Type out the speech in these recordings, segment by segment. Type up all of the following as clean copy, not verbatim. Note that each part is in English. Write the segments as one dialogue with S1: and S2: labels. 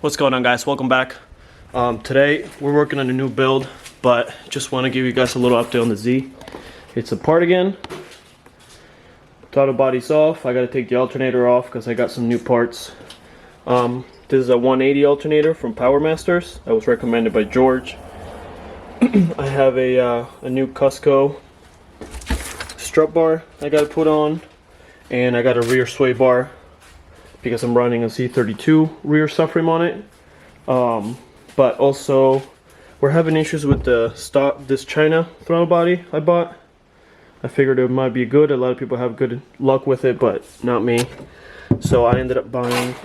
S1: What's going on, guys? Welcome back. Today we're working on a new build, but just want to give you guys a little update on the Z. It's apart again. Throttle body's off. I got to take the alternator off because I got some new parts. This is a 180 alternator from Power Masters that was recommended by George. I have a new Cusco strut bar I got to put on, and I got a rear sway bar because I'm running a Z32 rear subframe on it. But also we're having issues with this China throttle body I bought. I figured it might be good. A lot of people have good luck with it, but not me. So I ended up buying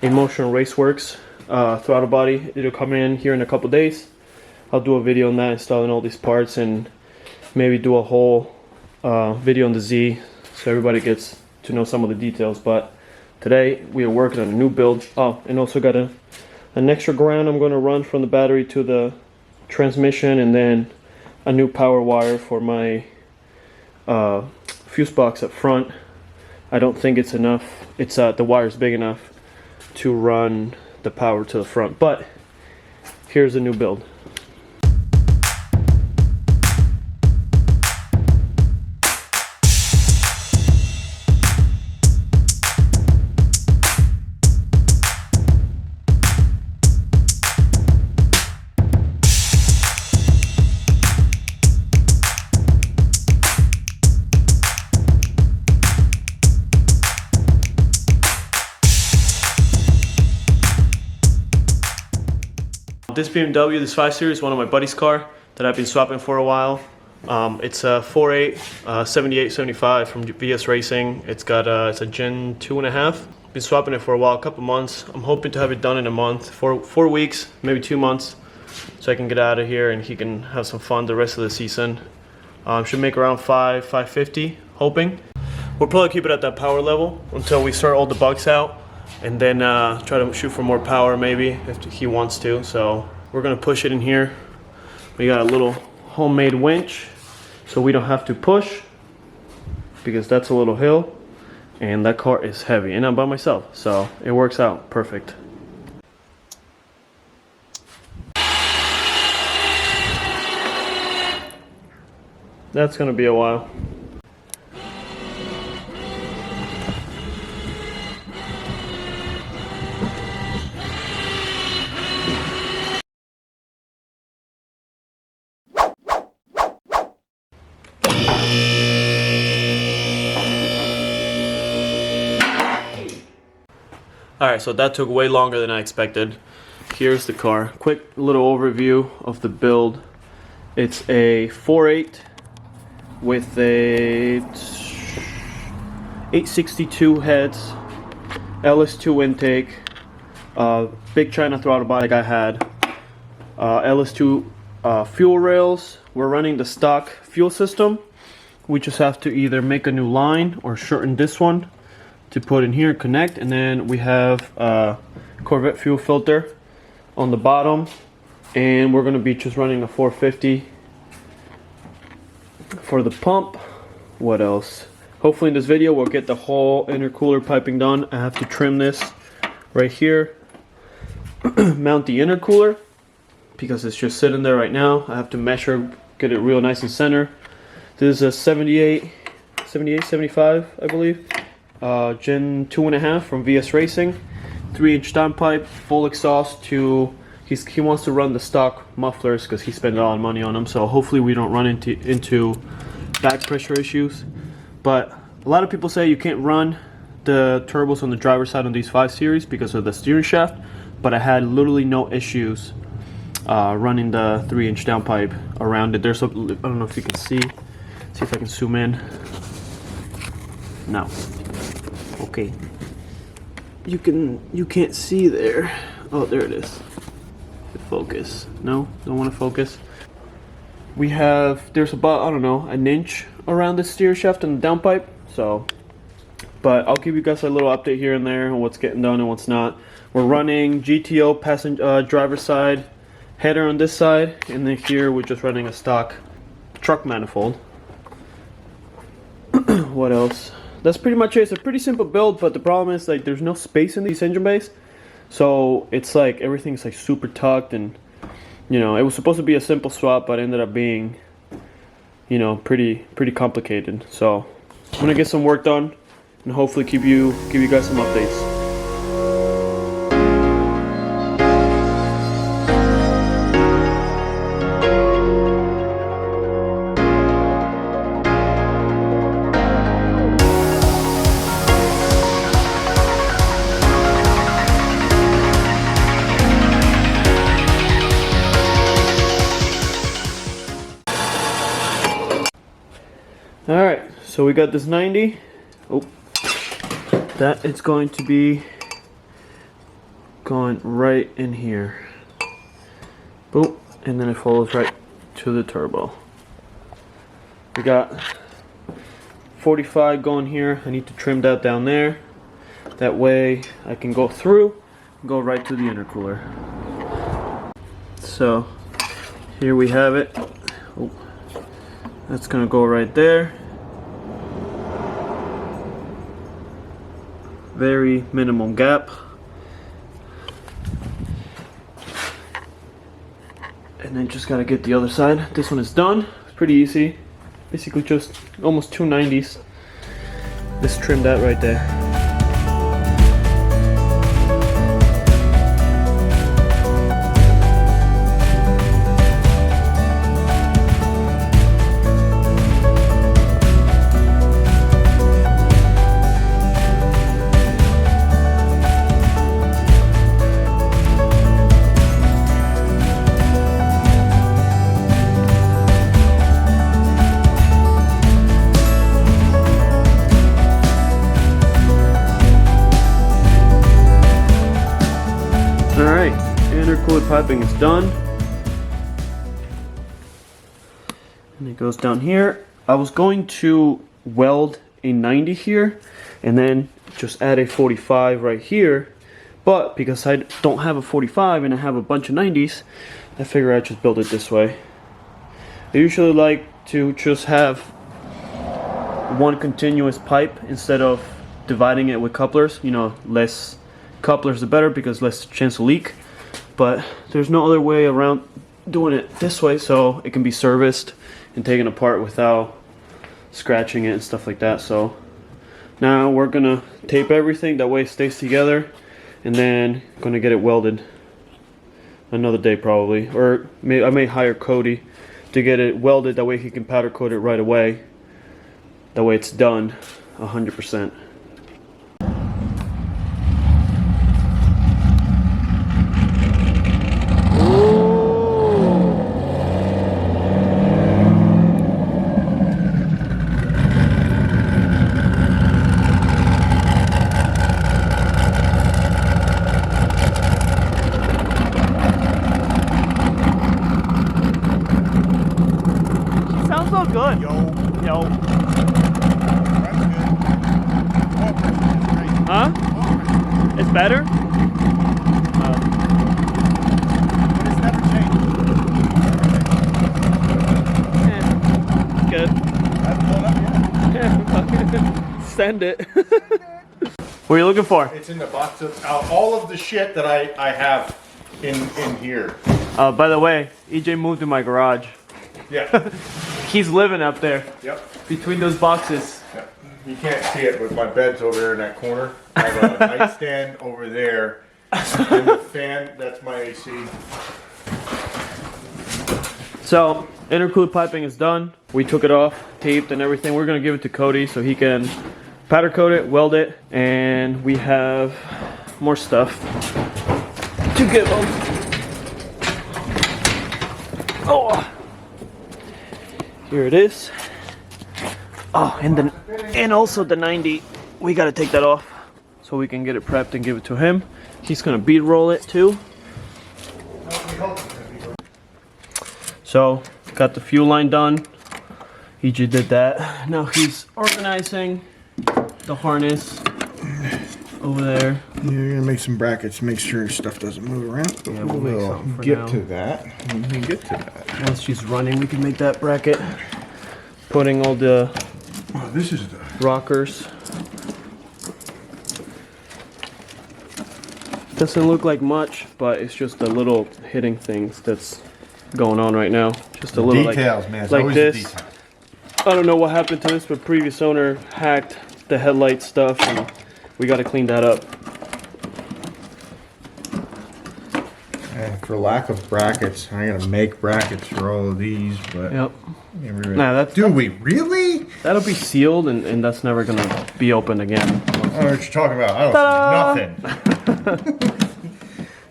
S1: a Motion Raceworks throttle body. It'll come in here in a couple days. I'll do a video on that, installing all these parts, and maybe do a whole video on the Z so everybody gets to know some of the details. But today we are working on a new build. Oh, and also got an extra ground I'm going to run from the battery to the transmission, and then a new power wire for my fuse box up front. I don't think it's enough. It's the wire's big enough to run the power to the front. But here's a new build. This BMW, this 5 Series, one of my buddy's car that I've been swapping for a while. It's a 4.8 7875 from VS Racing. It's a Gen 2.5. Been swapping it for a while, a couple months. I'm hoping to have it done in a month, 4 weeks, maybe 2 months, so I can get out of here and he can have some fun the rest of the season. Should make around 550, hoping. We'll probably keep it at that power level until we sort all the bugs out, and then try to shoot for more power maybe if he wants to. So we're gonna push it in here. We got a little homemade winch so we don't have to push, because that's a little hill and that car is heavy, and I'm by myself, so it works out perfect. That's gonna be a while. Alright, so that took way longer than I expected. Here's the car. Quick little overview of the build. It's a 4.8 with a 862 heads, LS2 intake, big China throttle body like I had, LS2 fuel rails. We're running the stock fuel system. We just have to either make a new line or shorten this one to put in here, connect, and then we have a Corvette fuel filter on the bottom, and we're gonna be just running a 450 for the pump. What else? Hopefully in this video we'll get the whole intercooler piping done. I have to trim this right here, mount the intercooler because it's just sitting there right now. I have to measure, get it real nice and center. This is a 75 I believe. Gen 2.5 from VS Racing, 3-inch downpipe, full exhaust. He wants to run the stock mufflers because he spent a lot of money on them, so hopefully we don't run into back pressure issues. But a lot of people say you can't run the turbos on the driver's side on these 5 Series because of the steering shaft, but I had literally no issues running the 3-inch downpipe around it. There's I don't know if you can see if I can zoom in. No. Okay, you can't see there. Oh, there it is. Focus. No, don't want to focus. There's about, I don't know, an inch around the steer shaft and the downpipe. So, but I'll give you guys a little update here and there on what's getting done and what's not. We're running GTO passenger driver side header on this side, and then here we're just running a stock truck manifold. What else? That's pretty much it. It's a pretty simple build, but the problem is like there's no space in these engine bays. So it's like everything's like super tucked, and you know, it was supposed to be a simple swap, but it ended up being, you know, pretty complicated. So I'm gonna get some work done and hopefully give you guys some updates. Alright, so we got this 90. Oh, that it's going to be going right in here. Boom, and then it follows right to the turbo. We got 45 going here. I need to trim that down there. That way I can go through and go right to the intercooler. So here we have it. Oh, that's gonna go right there. Very minimum gap. And then just gotta get the other side. This one is done. It's pretty easy. Basically just almost 290s. Just trim that right there. Alright, intercooler piping is done. And it goes down here. I was going to weld a 90 here and then just add a 45 right here. But because I don't have a 45 and I have a bunch of 90s, I figure I'd just build it this way. I usually like to just have one continuous pipe instead of dividing it with couplers. You know, less couplers the better because less chance to leak, but there's no other way around doing it this way, so it can be serviced and taken apart without scratching it and stuff like that. So now we're gonna tape everything, that way it stays together, and then gonna get it welded another day probably, or I may hire Cody to get it welded, that way he can powder coat it right away, that way it's done 100%. Good. Yo.
S2: That's good.
S1: Huh? It's better?
S2: But it's never changed.
S1: Good.
S2: I haven't blown up yet.
S1: Send it. What are you looking for?
S2: It's in the box of all of the shit that I have in here.
S1: By the way, EJ moved to my garage.
S2: Yeah.
S1: He's living up there.
S2: Yep.
S1: Between those boxes.
S2: Yep. You can't see it, but my bed's over there in that corner. I have a nightstand over there. And the fan, that's my AC.
S1: So, intercooler piping is done. We took it off, taped and everything. We're gonna give it to Cody so he can powder coat it, weld it, and we have more stuff to give him. Oh! Here it is. Oh, and also the 90, we gotta take that off so we can get it prepped and give it to him. He's gonna bead roll it too. So, got the fuel line done. He just did that. Now he's organizing the harness over there.
S2: Yeah, you're gonna make some brackets, make sure stuff doesn't move around.
S1: Yeah, we'll make something for
S2: get
S1: now.
S2: to that. We can get to that.
S1: Once she's running, we can make that bracket. Putting all the
S2: This is the
S1: rockers. Doesn't look like much, but it's just the little hitting things that's going on right now. Just a little
S2: details, man. It's
S1: like
S2: always
S1: this.
S2: the details.
S1: I don't know what happened to this, but previous owner hacked the headlight stuff, and we got to clean that up.
S2: And for lack of brackets, I gotta make brackets for all of these, but
S1: Yep.
S2: nah, that's, do we really?
S1: That'll be sealed, and that's never gonna be opened again.
S2: I don't know what you're talking about. I don't see nothing.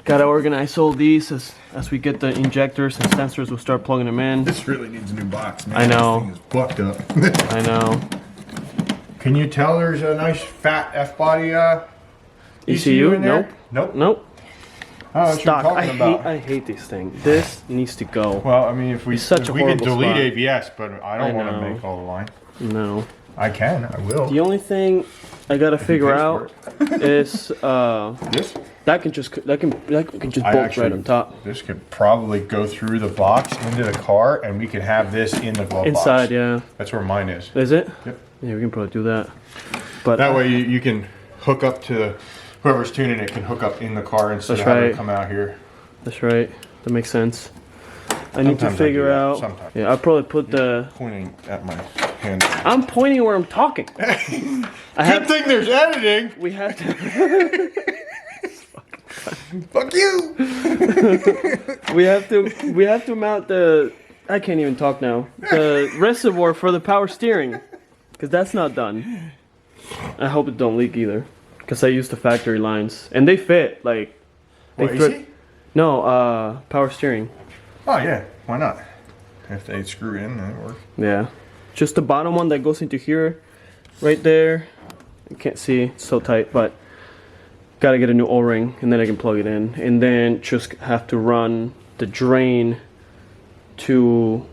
S1: Gotta organize all these as we get the injectors and sensors. We'll start plugging them in.
S2: This really needs a new box, man.
S1: I know.
S2: This thing is fucked up.
S1: I know.
S2: Can you tell there's a nice fat F-body
S1: ECU?
S2: in there?
S1: Nope.
S2: Nope.
S1: Nope.
S2: I don't know what
S1: Stock.
S2: you're talking about.
S1: I hate these things. This needs to go.
S2: Well, I mean, if we
S1: It's such a
S2: can
S1: horrible
S2: delete
S1: spot.
S2: ABS, but I don't want
S1: know.
S2: to make all the line.
S1: No.
S2: I can. I will.
S1: The only thing I gotta figure
S2: pays
S1: out
S2: for
S1: is
S2: This?
S1: that can just
S2: I
S1: bolt
S2: actually-
S1: right on top.
S2: This could probably go through the box into the car, and we could have this in the glove box.
S1: Inside, yeah.
S2: That's where mine is.
S1: Is it?
S2: Yep.
S1: Yeah, we can probably do that. But
S2: That way you can hook up to whoever's tuning it can hook up in the car instead
S1: That's
S2: of having
S1: right.
S2: to come out here.
S1: that's right. That makes sense. I need to
S2: Sometimes I do
S1: figure
S2: that,
S1: out.
S2: sometimes.
S1: Yeah, I'll probably put the.
S2: Pointing at my hand.
S1: I'm pointing where I'm talking. I
S2: Good
S1: have.
S2: thing there's editing.
S1: We have to.
S2: Fuck you.
S1: We have to mount the. I can't even talk now. The reservoir for the power steering, because that's not done. I hope it don't leak either, because I use the factory lines and they fit like. They
S2: What,
S1: fit-
S2: AC?
S1: No, power steering.
S2: Oh yeah, why not? If they screw in, then it works.
S1: Yeah, just the bottom one that goes into here, right there. You can't see, it's so tight, but gotta get a new O-ring and then I can plug it in, and then just have to run the drain to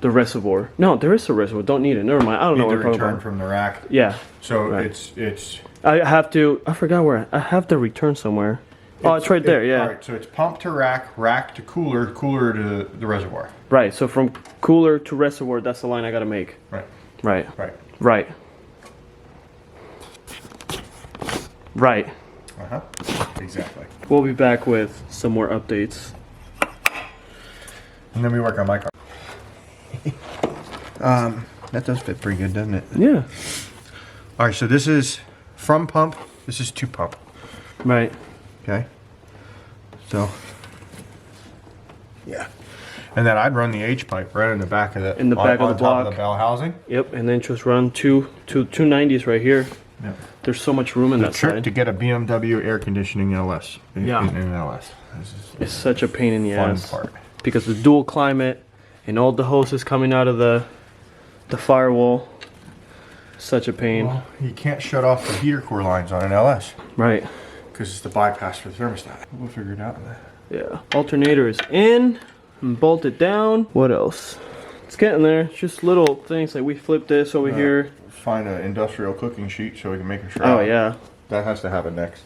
S1: the reservoir. No, there is a reservoir. Don't need it. Never mind. I don't know
S2: Need
S1: what
S2: to
S1: I'm talking
S2: return
S1: about.
S2: from the rack.
S1: Yeah,
S2: So
S1: Right.
S2: it's.
S1: I have to. I forgot where. I have the return somewhere. Oh, it's right there. Yeah.
S2: All right, so it's pump to rack, rack to cooler, cooler to the reservoir.
S1: Right. So from cooler to reservoir, that's the line I gotta make.
S2: Right.
S1: Right.
S2: Right.
S1: Right. Right.
S2: Uh huh. Exactly.
S1: We'll be back with some more updates.
S2: And then we work on my car. That does fit pretty good, doesn't it?
S1: Yeah.
S2: All right, so this is from pump. This is to pump.
S1: Right.
S2: Okay. So. Yeah. And then I'd run the H pipe right in the back of the
S1: In the back of the
S2: on top
S1: block.
S2: of the bell housing.
S1: Yep. And then just run two 290s right here.
S2: Yeah.
S1: There's so much room in
S2: The
S1: that
S2: trick
S1: side.
S2: to get a BMW air conditioning LS.
S1: Yeah.
S2: In an LS. This is
S1: It's such a pain in the
S2: fun
S1: ass
S2: part.
S1: because the dual climate and all the hoses coming out of the firewall. Such a pain.
S2: Well, you can't shut off the heater core lines on an LS
S1: Right.
S2: because it's the bypass for the thermostat. We'll figure it out.
S1: Yeah. Alternator is in and bolted down. What else? It's getting there. It's just little things like we flipped this over here.
S2: Find an industrial cooking sheet so we can make a shroud.
S1: Oh yeah.
S2: That has to happen next.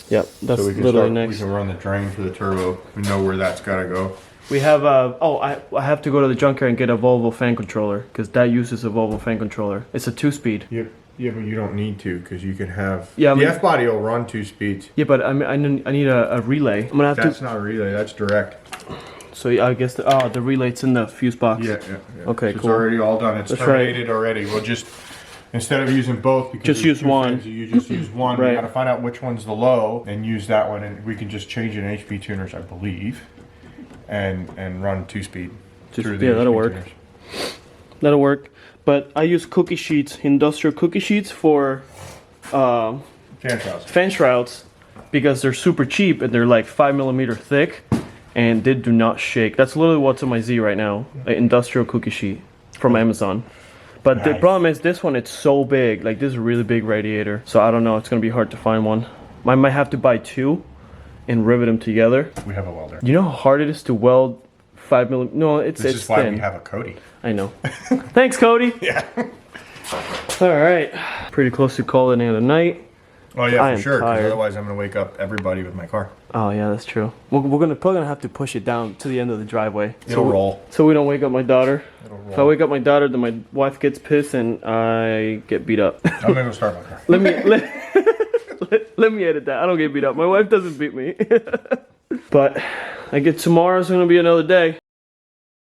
S1: Yep. That's
S2: So we can
S1: literally
S2: start,
S1: next.
S2: we can run the drain for the turbo. We know where that's got to go.
S1: We have I have to go to the junkyard and get a Volvo fan controller because that uses a Volvo fan controller. It's a 2-speed.
S2: Yeah, but you don't need to because you can have.
S1: Yeah, I
S2: the
S1: mean-
S2: F body will run 2 speeds.
S1: Yeah, but I need a relay. I'm gonna have
S2: That's
S1: to.
S2: not a relay. That's direct.
S1: So I guess the relay's in the fuse box.
S2: Yeah.
S1: Okay,
S2: So
S1: cool.
S2: It's already all done. It's
S1: That's
S2: terminated already. We'll just instead of using both, because
S1: Just
S2: there's
S1: use
S2: 2
S1: one.
S2: fins, you just use one.
S1: Right.
S2: We got to find out which one's the low and use that one, and we can just change in HP tuners, I believe, and run 2-speed through the
S1: yeah, that'll
S2: HP
S1: work.
S2: tuners.
S1: That'll work. But I use cookie sheets, industrial cookie sheets for
S2: Fan shrouds.
S1: fan shrouds because they're super cheap and they're like 5mm thick and they do not shake. That's literally what's on my Z right now, an industrial cookie sheet from Amazon. But the
S2: Nice.
S1: problem is this one, it's so big. Like this is a really big radiator. So I don't know, it's gonna be hard to find one. I might have to buy 2 and rivet them together.
S2: We have a welder.
S1: You know how hard it is to weld 5mm? No, it's
S2: This
S1: it's
S2: is why
S1: thin.
S2: we have a Cody.
S1: I know. Thanks, Cody.
S2: Yeah.
S1: All right. Pretty close to calling it a night.
S2: Oh yeah,
S1: I
S2: for
S1: am
S2: sure. Because
S1: tired.
S2: otherwise, I'm gonna wake up everybody with my car.
S1: Oh yeah, that's true. We're probably gonna have to push it down to the end of the driveway.
S2: It'll roll.
S1: So we don't wake up my daughter.
S2: It'll
S1: If I
S2: roll.
S1: wake up my daughter, then my wife gets pissed and I get beat up.
S2: I'm gonna go start my car.
S1: let me Let me edit that. I don't get beat up. My wife doesn't beat me. But I get tomorrow's gonna be another day.